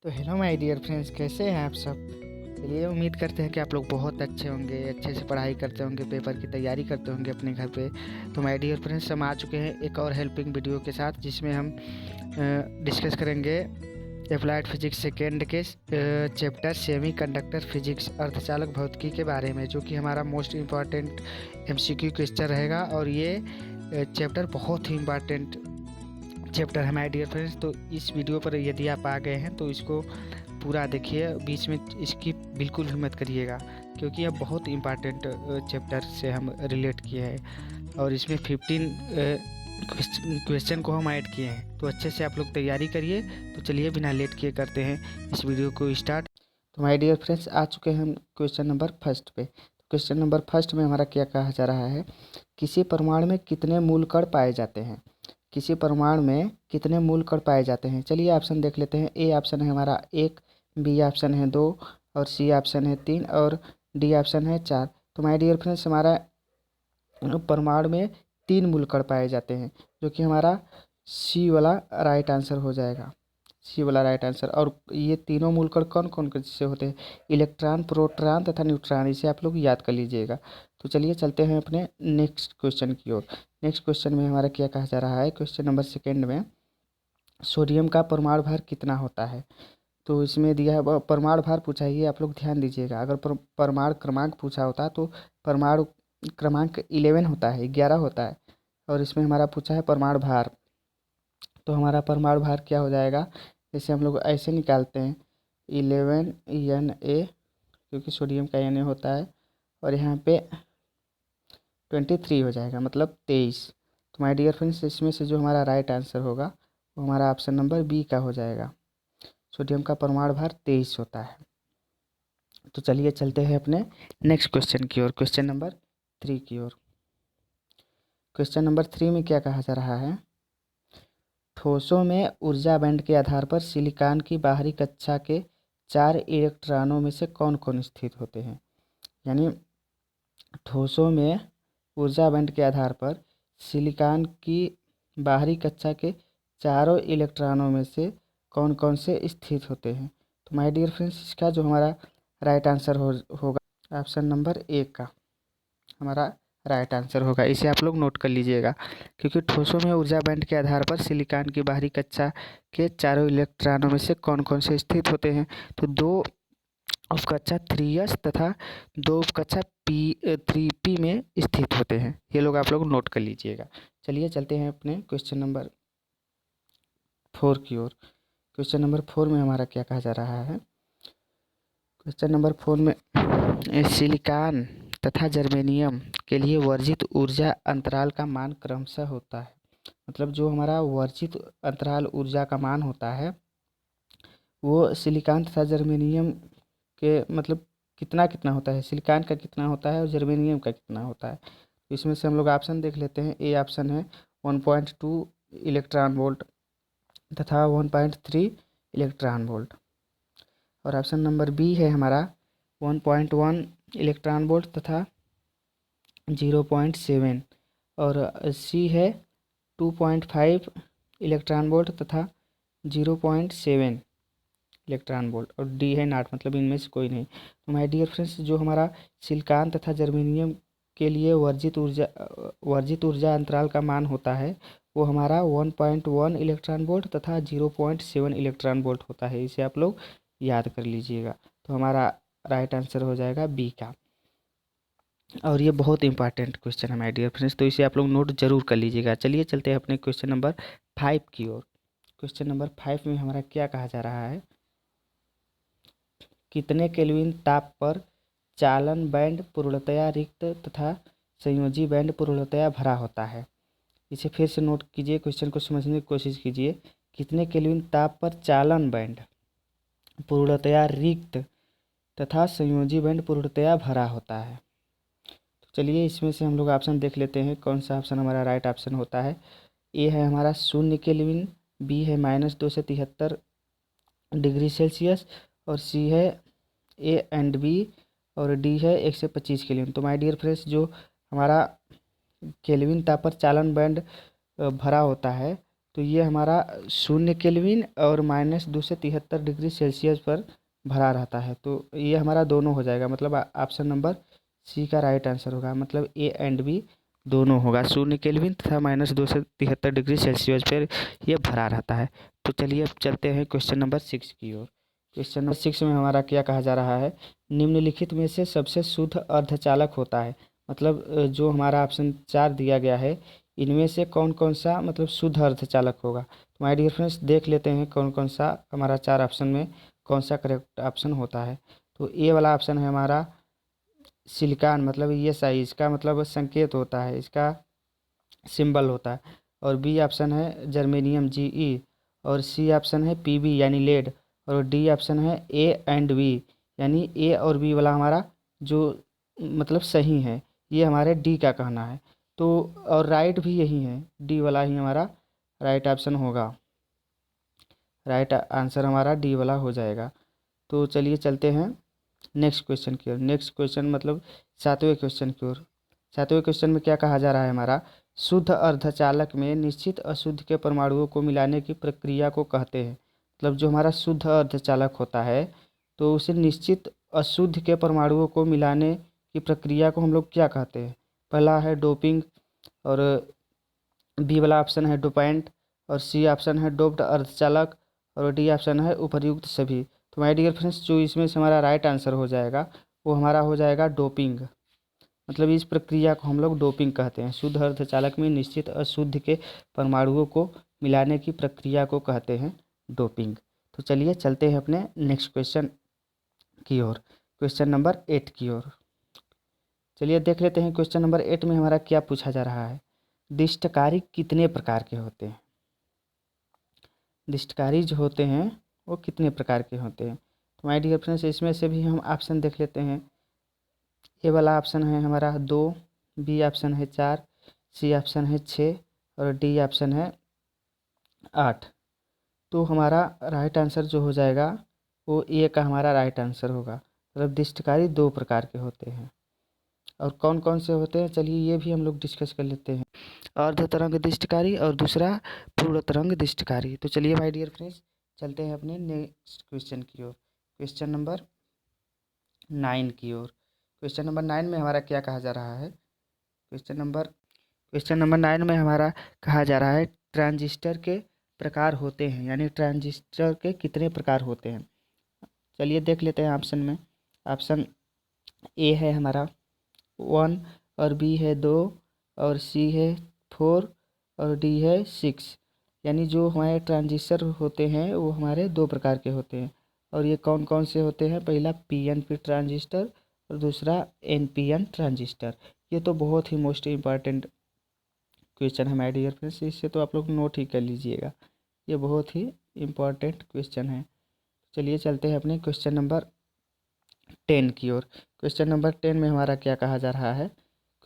तो hello my dear friends, कैसे हैं आप सब। चलिए, उम्मीद करते हैं कि आप लोग बहुत अच्छे होंगे, अच्छे से पढ़ाई करते होंगे, पेपर की तैयारी करते होंगे अपने घर पे। तो माय डियर फ्रेंड्स, हम आ चुके हैं एक और हेल्पिंग वीडियो के साथ, जिसमें हम डिस्कस करेंगे अप्लाइड फिजिक्स सेकेंड के चैप्टर सेमी कंडक्टर फिजिक्स अर्धचालक भौतिकी के बारे में, जो कि हमारा मोस्ट इम्पॉर्टेंट MCQ क्वेश्चन रहेगा। और ये चैप्टर बहुत ही इम्पॉर्टेंट चैप्टर है माय डियर फ्रेंड्स। तो इस वीडियो पर यदि आप आ गए हैं तो इसको पूरा देखिए, बीच में इसकी बिल्कुल भी मत करिएगा, क्योंकि यह बहुत इम्पॉर्टेंट चैप्टर से हम रिलेट किए हैं और इसमें 15 क्वेश्चन को हम ऐड किए हैं। तो अच्छे से आप लोग तैयारी करिए। तो चलिए, बिना लेट किए करते हैं इस वीडियो को स्टार्ट। तो माय डियर फ्रेंड्स, आ चुके हैं हम क्वेश्चन नंबर फर्स्ट पे। क्वेश्चन नंबर फर्स्ट में हमारा क्या कहा जा रहा है, किसी परमाणु में कितने मूल कण पाए जाते हैं। किसी परमाणु में कितने मूल कण पाए जाते हैं। चलिए ऑप्शन देख लेते हैं। ए ऑप्शन है हमारा 1, बी ऑप्शन है 2 और सी ऑप्शन है 3 और डी ऑप्शन है 4। तो माय डियर फ्रेंड्स, हमारा परमाणु में 3 मूल कण पाए जाते हैं, जो कि हमारा सी वाला राइट आंसर हो जाएगा। सी वाला राइट आंसर। और ये तीनों मूल कण कौन कौन से होते हैं, इलेक्ट्रॉन, प्रोटॉन तथा न्यूट्रॉन। इसे आप लोग याद कर लीजिएगा। तो चलिए चलते हैं अपने नेक्स्ट क्वेश्चन की ओर। नेक्स्ट क्वेश्चन में हमारा क्या कहा जा रहा है, क्वेश्चन नंबर सेकेंड में सोडियम का परमाणु भार कितना होता है। तो इसमें दिया है परमाणु भार पूछा है, ये आप लोग ध्यान दीजिएगा। अगर परमाणु क्रमांक पूछा होता तो परमाणु क्रमांक 11 होता है, 11 होता है। और इसमें हमारा पूछा है परमाणु भार, तो हमारा परमाणु भार क्या हो जाएगा। जैसे हम लोग ऐसे निकालते हैं 11 Na, क्योंकि सोडियम का Na होता है, और यहाँ पे 23 हो जाएगा, मतलब 23। तो माय डियर फ्रेंड्स, इसमें से जो हमारा राइट आंसर होगा वो हमारा ऑप्शन नंबर बी का हो जाएगा। सोडियम का परमाणु भार 23 होता है। तो चलिए चलते हैं अपने नेक्स्ट क्वेश्चन की ओर, क्वेश्चन नंबर 3 की ओर। क्वेश्चन नंबर 3 में क्या कहा जा रहा है, ठोसों में ऊर्जा बैंड के आधार पर सिलिकॉन की बाहरी कक्षा के 4 इलेक्ट्रॉनों में से कौन कौन स्थित होते हैं। यानी ठोसों में ऊर्जा बैंड के आधार पर सिलिकॉन की बाहरी कक्षा के चारों इलेक्ट्रॉनों में से कौन कौन से स्थित होते हैं। तो माय डियर फ्रेंड्स, इसका जो हमारा राइट आंसर होगा ऑप्शन नंबर 1 का हमारा राइट आंसर होगा। इसे आप लोग नोट कर लीजिएगा, क्योंकि ठोसों में ऊर्जा बैंड के आधार पर सिलिकॉन की बाहरी कक्षा के चारों इलेक्ट्रॉनों में से कौन कौन से स्थित होते हैं। तो 2 उपकक्षा 3s तथा 2 उपकक्षा 3p में स्थित होते हैं। ये लोग आप लोग नोट कर लीजिएगा। चलिए चलते हैं अपने क्वेश्चन नंबर 4 की ओर। क्वेश्चन नंबर 4 में हमारा क्या कहा जा रहा है, क्वेश्चन नंबर 4 में सिलिकॉन तथा जर्मेनियम के लिए वर्जित ऊर्जा अंतराल का मान क्रमशः होता है। मतलब जो हमारा वर्जित अंतराल ऊर्जा का मान होता है वो सिलिकॉन तथा जर्मेनियम के मतलब कितना कितना होता है, सिलिकॉन का कितना होता है और जर्मेनियम का कितना होता है। तो इसमें से हम लोग ऑप्शन देख लेते हैं। ए ऑप्शन है 1.2 इलेक्ट्रॉन वोल्ट तथा 1.3 इलेक्ट्रॉन वोल्ट, और ऑप्शन नंबर बी है हमारा 1.1 इलेक्ट्रॉन वोल्ट तथा 0.7, और सी है 2.5 इलेक्ट्रॉन वोल्ट तथा 0.7 इलेक्ट्रॉन वोल्ट, और डी है नॉट, मतलब इनमें से कोई नहीं। तो माय डियर फ्रेंड्स, जो हमारा सिलिकॉन तथा जर्मेनियम के लिए वर्जित ऊर्जा अंतराल का मान होता है वो हमारा 1.1 इलेक्ट्रॉन वोल्ट तथा 0.7 इलेक्ट्रॉन वोल्ट होता है। इसे आप लोग याद कर लीजिएगा। तो हमारा राइट आंसर हो जाएगा बी का। और ये बहुत इंपॉर्टेंट क्वेश्चन है माय डियर फ्रेंड्स, तो इसे आप लोग नोट जरूर कर लीजिएगा। चलिए चलते हैं अपने क्वेश्चन नंबर 5 की ओर। क्वेश्चन नंबर 5 में हमारा क्या कहा जा रहा है, कितने केल्विन ताप पर चालन बैंड पूर्णतया रिक्त तथा संयोजी बैंड पूर्णतया भरा होता है। इसे फिर से नोट कीजिए, क्वेश्चन को समझने की कोशिश कीजिए। कितने केल्विन ताप पर चालन बैंड पूर्णतया रिक्त तथा संयोजी बैंड पूर्णतया भरा होता है। तो चलिए इसमें से हम लोग ऑप्शन देख लेते हैं, कौन सा ऑप्शन हमारा राइट ऑप्शन होता है। ए है हमारा 0 केल्विन, बी है -273 डिग्री सेल्सियस, और सी है ए एंड बी, और डी है 125 केल्विन। तो माय डियर फ्रेंड्स, जो हमारा केल्विन ताप पर चालन बैंड भरा होता है तो ये हमारा 0 केल्विन और -273 डिग्री सेल्सियस पर भरा रहता है। तो ये हमारा दोनों हो जाएगा, मतलब ऑप्शन नंबर सी का राइट आंसर होगा, मतलब ए एंड बी दोनों होगा। 0 केल्विन तथा -273 डिग्री सेल्सियस पर यह भरा रहता है। तो चलिए अब चलते हैं क्वेश्चन नंबर 6 की ओर। क्वेश्चन नंबर 6 में हमारा क्या कहा जा रहा है, निम्नलिखित में से सबसे शुद्ध अर्धचालक होता है। मतलब जो हमारा ऑप्शन 4 दिया गया है, इनमें से कौन कौन सा मतलब शुद्ध अर्धचालक होगा। तो माय डियर फ्रेंड्स, देख लेते हैं कौन कौन सा हमारा 4 ऑप्शन में कौन सा करेक्ट ऑप्शन होता है। तो ए वाला ऑप्शन है हमारा सिलिकॉन, मतलब ये सही, इसका मतलब संकेत होता है, इसका सिंबल होता है। और बी ऑप्शन है जर्मेनियम Ge, और सी ऑप्शन है Pb यानी लेड, और डी ऑप्शन है ए एंड बी, यानी ए और बी वाला हमारा जो मतलब सही है, ये हमारे डी का कहना है। तो और राइट भी यही है, डी वाला ही हमारा राइट ऑप्शन होगा, राइट आंसर हमारा डी वाला हो जाएगा। तो चलिए चलते हैं नेक्स्ट क्वेश्चन की ओर। नेक्स्ट क्वेश्चन मतलब 7वें क्वेश्चन की ओर। 7वें क्वेश्चन में क्या कहा जा रहा है हमारा, शुद्ध अर्धचालक में निश्चित अशुद्ध के परमाणुओं को मिलाने की प्रक्रिया को कहते हैं। मतलब जो हमारा शुद्ध अर्धचालक होता है, तो उसे निश्चित अशुद्ध के परमाणुओं को मिलाने की प्रक्रिया को हम लोग क्या कहते हैं। पहला है डोपिंग, और बी वाला ऑप्शन है डोपेंट, और सी ऑप्शन है डोप्ड अर्धचालक, और डी ऑप्शन है उपर्युक्त सभी। तो माय डियर फ्रेंड्स, जो इसमें से हमारा राइट आंसर हो जाएगा वो हमारा हो जाएगा डोपिंग। मतलब इस प्रक्रिया को हम लोग डोपिंग कहते हैं। शुद्ध अर्धचालक में निश्चित अशुद्ध के परमाणुओं को मिलाने की प्रक्रिया को कहते हैं डोपिंग। तो चलिए चलते हैं अपने नेक्स्ट क्वेश्चन की ओर, क्वेश्चन नंबर 8 की ओर। चलिए देख लेते हैं क्वेश्चन नंबर 8 में हमारा क्या पूछा जा रहा है, दिष्टकारी कितने प्रकार के होते हैं। दिष्टकारी जो होते हैं वो कितने प्रकार के होते हैं। तो माय डियर फ्रेंड्स, इसमें से भी हम ऑप्शन देख लेते हैं। ए वाला ऑप्शन है हमारा 2, बी ऑप्शन है 4, सी ऑप्शन है 6, और डी ऑप्शन है 8। तो हमारा राइट आंसर जो हो जाएगा वो ए का हमारा राइट आंसर होगा। मतलब दिष्टकारी 2 प्रकार के होते हैं, और कौन कौन से होते हैं चलिए ये भी हम लोग डिस्कस कर लेते हैं। अर्ध तरंग दिष्टकारी और दूसरा पूर्ण तरंग दिष्टकारी। तो चलिए माय डियर फ्रेंड्स, चलते हैं अपने नेक्स्ट क्वेश्चन की ओर, क्वेश्चन नंबर 9 की ओर। क्वेश्चन नंबर 9 में हमारा क्या कहा जा रहा है, क्वेश्चन नंबर 9 में हमारा कहा जा रहा है ट्रांजिस्टर के प्रकार होते हैं, यानी ट्रांजिस्टर के कितने प्रकार होते हैं। चलिए देख लेते हैं ऑप्शन में। ऑप्शन ए है हमारा 1, और बी है 2, और सी है 4, और डी है 6। यानी जो हमारे ट्रांजिस्टर होते हैं वो हमारे 2 प्रकार के होते हैं, और ये कौन कौन से होते हैं। पहला पीएनपी ट्रांजिस्टर, और दूसरा एनपीएन ट्रांजिस्टर। ये तो बहुत ही मोस्ट इम्पॉर्टेंट क्वेश्चन है माय डियर फ्रेंड्स, इससे तो आप लोग नोट ही कर लीजिएगा, ये बहुत ही इम्पॉर्टेंट क्वेश्चन है। चलिए चलते हैं अपने क्वेश्चन नंबर 10 की ओर। क्वेश्चन नंबर 10 में हमारा क्या कहा जा रहा है,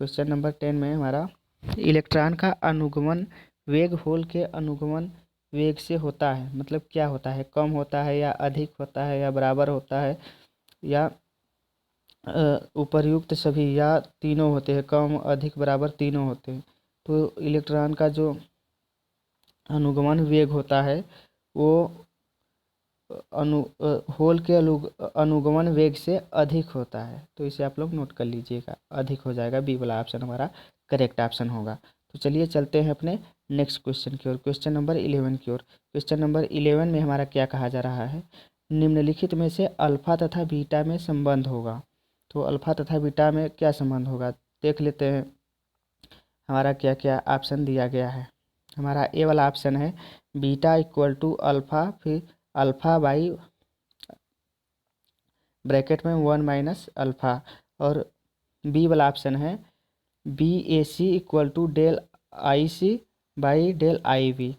क्वेश्चन नंबर 10 में हमारा इलेक्ट्रॉन का अनुगमन वेग होल के अनुगमन वेग से होता है। मतलब क्या होता है, कम होता है या अधिक होता है या बराबर होता है या उपर्युक्त सभी, या तीनों होते हैं, कम अधिक बराबर तीनों होते हैं। तो इलेक्ट्रॉन का जो अनुगमन वेग होता है वो होल के अनुगमन वेग से अधिक होता है। तो इसे आप लोग नोट कर लीजिएगा, अधिक हो जाएगा, बी वाला ऑप्शन हमारा करेक्ट ऑप्शन होगा। तो चलिए चलते हैं अपने नेक्स्ट क्वेश्चन की ओर, क्वेश्चन नंबर 11 की ओर। क्वेश्चन नंबर 11 में हमारा क्या कहा जा रहा है, निम्नलिखित में से अल्फा तथा बीटा में संबंध होगा। तो अल्फा तथा बीटा में क्या संबंध होगा, देख लेते हैं हमारा क्या क्या ऑप्शन दिया गया है। हमारा ए वाला ऑप्शन है बीटा इक्वल टू अल्फ़ा, फिर अल्फ़ा बाई ब्रैकेट में 1 माइनस अल्फ़ा, और बी वाला ऑप्शन है B A C equal to del I C by del I V,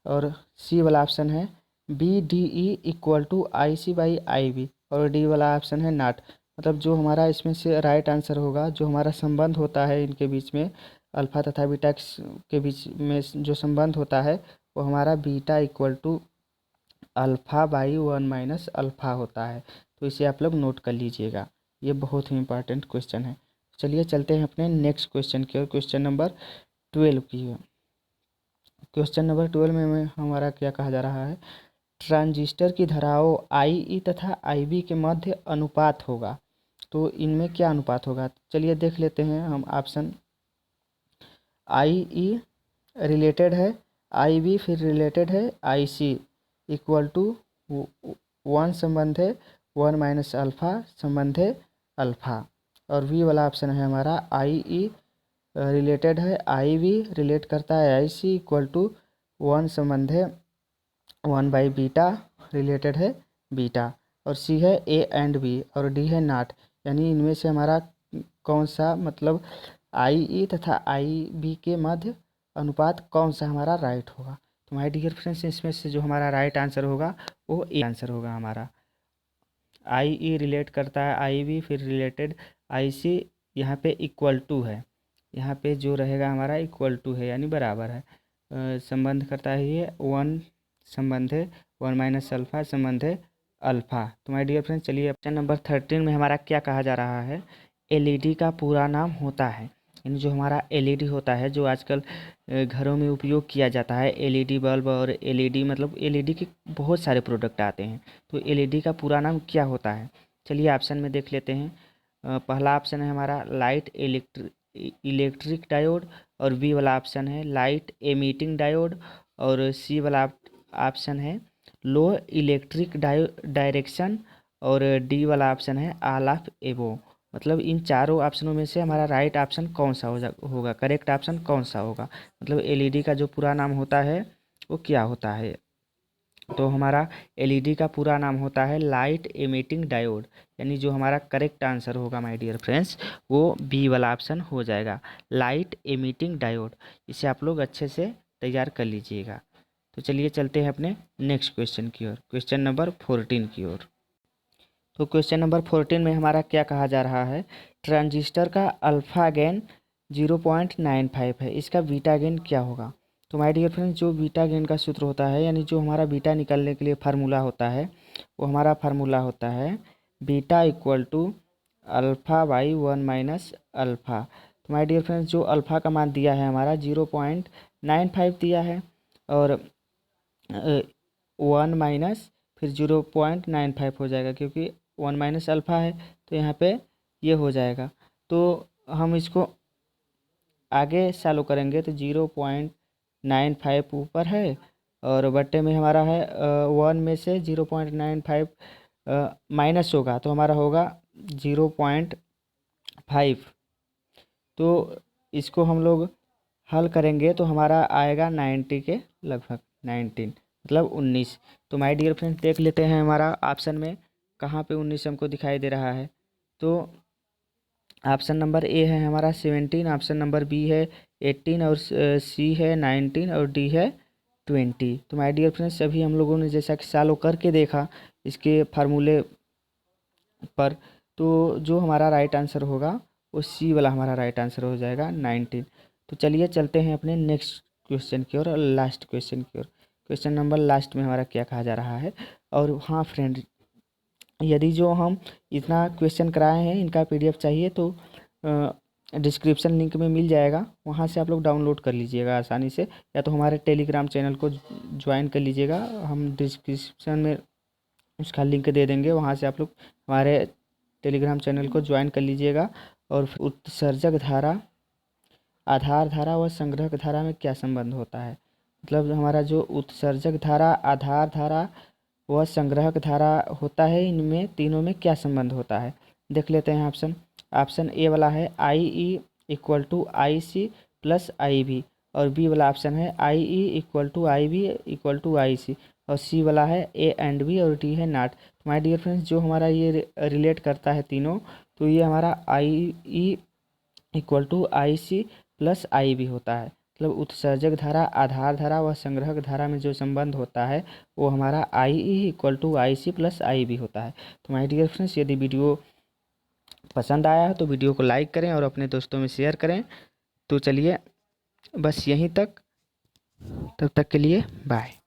और सी वाला ऑप्शन है B D E equal to I C by I V, और D वाला option है नॉट। मतलब जो हमारा इसमें से राइट आंसर होगा, जो हमारा संबंध होता है इनके बीच में, अल्फ़ा तथा बीटा के बीच में जो संबंध होता है वो हमारा beta equal to alpha by 1 minus alpha होता है। तो इसे आप लोग नोट कर लीजिएगा, ये बहुत ही इंपॉर्टेंट क्वेश्चन है। चलिए चलते हैं अपने नेक्स्ट क्वेश्चन की ओर, क्वेश्चन नंबर 12 की ओर। क्वेश्चन नंबर 12 में हमारा क्या कहा जा रहा है, ट्रांजिस्टर की धाराओं IE तथा IB के मध्य अनुपात होगा, तो इनमें क्या अनुपात होगा। चलिए देख लेते हैं हम ऑप्शन। IE रिलेटेड है IB, फिर रिलेटेड है IC, इक्वल टू 1 संबंध है 1 माइनस अल्फ़ा संबंध है अल्फ़ा, और V वाला ऑप्शन है हमारा IE रिलेटेड है IB, रिलेट करता है IC, इक्वल टू 1 संबंध है 1 बाई बीटा, रिलेटेड है बीटा, और C है A एंड B, और D है नॉट। यानी इनमें से हमारा कौन सा, मतलब IE तथा IB के मध्य अनुपात कौन सा हमारा राइट होगा। तो माय डियर फ्रेंड्स, इसमें से जो हमारा राइट आंसर होगा वो ए आंसर होगा हमारा। IE रिलेट करता है IB, फिर रिलेटेड IC, यहाँ पे इक्वल टू है, यहाँ पे जो रहेगा हमारा इक्वल टू है यानी बराबर है। संबंध करता है ये 1 संबंध है 1 माइनस अल्फ़ा संबंध है अल्फ़ा। तो माय डियर फ्रेंड्स, चलिए क्वेश्चन नंबर 13 में हमारा क्या कहा जा रहा है, LED का पूरा नाम होता है, यानी जो हमारा LED होता है, जो आजकल घरों में उपयोग किया जाता है, LED बल्ब और LED, मतलब LED के बहुत सारे प्रोडक्ट आते हैं, तो LED का पूरा नाम क्या होता है। चलिए ऑप्शन में देख लेते हैं। पहला ऑप्शन है हमारा लाइट इलेक्ट्रिक डायोड, और बी वाला ऑप्शन है लाइट एमिटिंग डायोड, और सी वाला ऑप्शन है लो इलेक्ट्रिक डायरेक्शन, और डी वाला ऑप्शन है ऑल ऑफ एबो। मतलब इन चारों ऑप्शनों में से हमारा राइट ऑप्शन कौन सा होगा, करेक्ट ऑप्शन कौन सा होगा। मतलब LED का जो पूरा नाम होता है वो क्या होता है, तो हमारा LED का पूरा नाम होता है लाइट एमिटिंग डायोड, यानी जो हमारा करेक्ट आंसर होगा माय डियर फ्रेंड्स वो बी वाला ऑप्शन हो जाएगा, लाइट एमिटिंग डायोड। इसे आप लोग अच्छे से तैयार कर लीजिएगा। तो चलिए चलते हैं अपने नेक्स्ट क्वेश्चन की ओर, क्वेश्चन नंबर 14 की ओर। तो क्वेश्चन नंबर 14 में हमारा क्या कहा जा रहा है, ट्रांजिस्टर का अल्फ़ा गेन 0.95 है, इसका बीटा गेन क्या होगा। तो माय डियर फ्रेंड्स, जो बीटा गेन का सूत्र होता है, यानी जो हमारा बीटा निकालने के लिए फार्मूला होता है, वो हमारा फार्मूला होता है beta equal to alpha by 1 minus alpha. तो माय डियर फ्रेंड्स, जो अल्फ़ा का मान दिया है हमारा 0.95 दिया है, और 1 माइनस फिर 0.95 हो जाएगा, क्योंकि 1 माइनस अल्फ़ा है तो यहाँ पे ये हो जाएगा। तो हम इसको आगे सॉल्व करेंगे तो 0.95 ऊपर है, और बट्टे में हमारा है 1 में से 0.95 माइनस होगा, तो हमारा होगा 0.5। तो इसको हम लोग हल करेंगे तो हमारा आएगा 90 के लगभग, 19 मतलब 19। तो माय डियर फ्रेंड्स, देख लेते हैं हमारा ऑप्शन में कहाँ पे 19 हमको दिखाई दे रहा है। तो ऑप्शन नंबर ए है हमारा 17, ऑप्शन नंबर बी है 18, और सी है 19, और डी है 20। तो माय डियर फ्रेंड्स, अभी हम लोगों ने जैसा कि सॉल्व करके देखा इसके फार्मूले पर, तो जो हमारा राइट आंसर होगा वो सी वाला हमारा राइट आंसर हो जाएगा 19। तो चलिए चलते हैं अपने नेक्स्ट क्वेश्चन की ओर, लास्ट क्वेश्चन की ओर। क्वेश्चन नंबर लास्ट में हमारा क्या कहा जा रहा है। और हाँ फ्रेंड, यदि जो हम इतना क्वेश्चन कराए हैं इनका PDF चाहिए तो डिस्क्रिप्शन लिंक में मिल जाएगा, वहाँ से आप लोग डाउनलोड कर लीजिएगा आसानी से, या तो हमारे टेलीग्राम चैनल को ज्वाइन कर लीजिएगा, हम डिस्क्रिप्शन में उसका लिंक दे देंगे, वहाँ से आप लोग हमारे टेलीग्राम चैनल को ज्वाइन कर लीजिएगा। और उत्सर्जक धारा, आधार धारा व संग्रहक धारा में क्या संबंध होता है। मतलब हमारा जो उत्सर्जक धारा, आधार धारा व संग्रहक धारा होता है, इनमें तीनों में क्या संबंध होता है। देख लेते हैं ऑप्शन। ऑप्शन ए वाला है IE equal to IC plus IB, और बी वाला ऑप्शन है IE equal to IB equal to IC, और सी वाला है A एंड B, और डी है नॉट। तो माय डियर फ्रेंड्स, जो हमारा ये रिलेट करता है तीनों, तो ये हमारा IE equal to IC plus IB होता है। मतलब उत्सर्जक धारा, आधार धारा व संग्रहक धारा में जो संबंध होता है वो हमारा IE equal to IC plus IB होता है। तो माय डियर फ्रेंड्स, यदि वीडियो पसंद आया है तो वीडियो को लाइक करें और अपने दोस्तों में शेयर करें। तो चलिए बस यहीं तक, तब तक के लिए बाय।